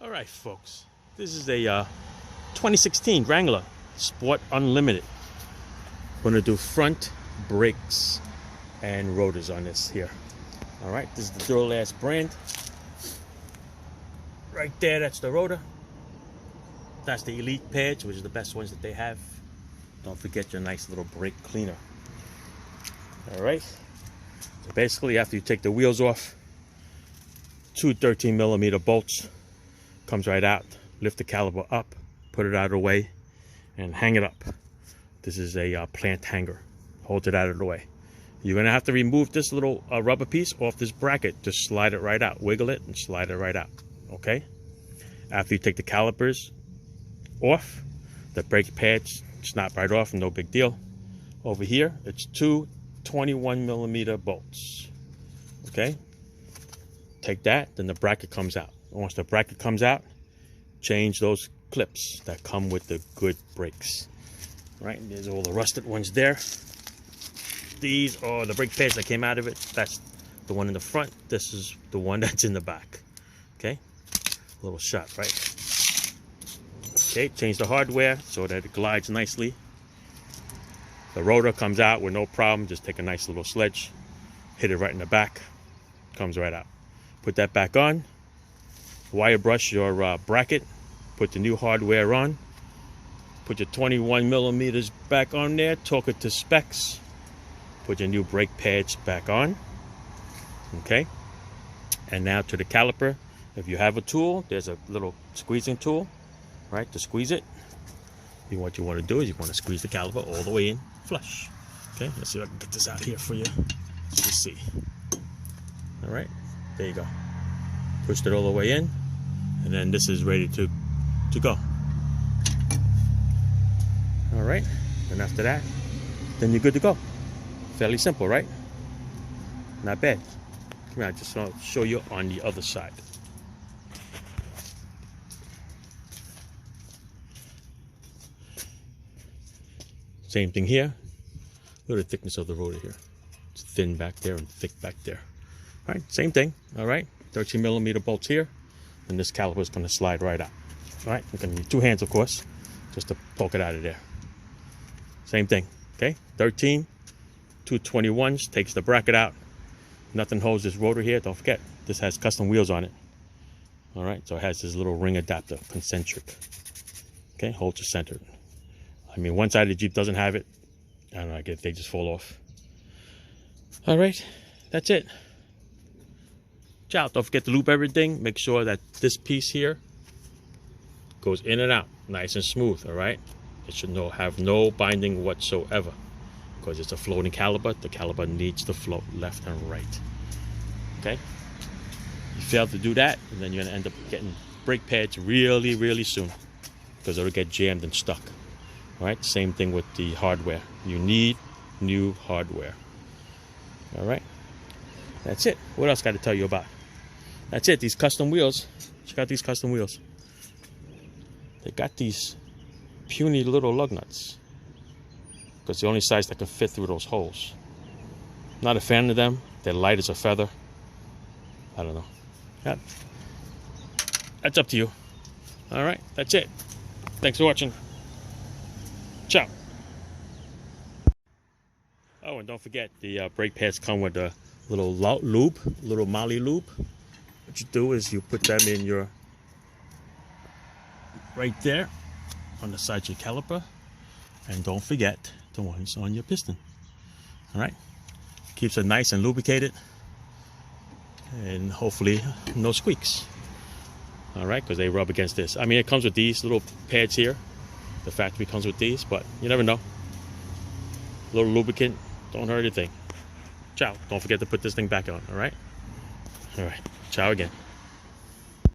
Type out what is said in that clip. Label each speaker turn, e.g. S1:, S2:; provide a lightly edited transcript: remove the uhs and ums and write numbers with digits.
S1: All right, folks, this is a 2016 Wrangler Sport Unlimited. We're going to do front brakes and rotors on this here. All right, this is the Duralast brand. Right there, that's the rotor. That's the Elite pads, which is the best ones that they have. Don't forget your nice little brake cleaner. All right, so basically after you take the wheels off, two 13mm bolts comes right out. Lift the caliper up, put it out of the way, and hang it up. This is a plant hanger. Hold it out of the way. You're gonna have to remove this little rubber piece off this bracket. Just slide it right out. Wiggle it and slide it right out. Okay? After you take the calipers off, the brake pads snap right off, no big deal. Over here, it's two 21mm bolts. Okay? Take that, then the bracket comes out. Once the bracket comes out, change those clips that come with the good brakes. Right, and there's all the rusted ones there. These are the brake pads that came out of it. That's the one in the front. This is the one that's in the back. Okay, a little shot, right? Okay, change the hardware so that it glides nicely. The rotor comes out with no problem. Just take a nice little sledge, hit it right in the back, comes right out. Put that back on. Wire brush your bracket. Put the new hardware on. Put your 21mm back on there. Torque it to specs. Put your new brake pads back on. Okay. And now to the caliper. If you have a tool, there's a little squeezing tool, right, to squeeze it. What you want to do is you want to squeeze the caliper all the way in flush. Okay. Let's see if I can get this out here for you. Let's see. All right. There you go. Pushed it all the way in, and then this is ready to go. All right, and after that, then you're good to go. Fairly simple, right? Not bad. Come here, I just want to show you on the other side. Same thing here. Look at the thickness of the rotor here. It's thin back there and thick back there. All right, same thing. All right, 13mm bolts here, and this caliper is going to slide right out. All right, you're going to need two hands, of course, just to poke it out of there. Same thing. Okay, 13, two 21s, takes the bracket out. Nothing holds this rotor here. Don't forget, this has custom wheels on it. All right, so it has this little ring adapter, concentric. Okay, holds it centered. I mean, one side of the Jeep doesn't have it. I don't know, I guess they just fall off. All right, that's it. Ciao. Don't forget to loop everything. Make sure that this piece here goes in and out nice and smooth. All right, it should have no binding whatsoever because it's a floating caliper. The caliper needs to float left and right. Okay, you fail to do that, and then you're gonna end up getting brake pads really soon because it'll get jammed and stuck. All right, same thing with the hardware. You need new hardware. All right, that's it. What else got to tell you about? That's it. These custom wheels. Check out these custom wheels. They got these puny little lug nuts because the only size that can fit through those holes. Not a fan of them. They're light as a feather. I don't know. Yeah. That's up to you. All right, that's it. Thanks for watching. Ciao. Oh, and don't forget the brake pads come with a little lube, little Molly lube. What you do is you put them in your right there on the side of your caliper, and don't forget the ones on your piston. All right, keeps it nice and lubricated, and hopefully no squeaks. All right, because they rub against this. I mean, it comes with these little pads here. The factory comes with these, but you never know. A little lubricant don't hurt anything. Ciao. Don't forget to put this thing back on. All right. All right. Ciao again.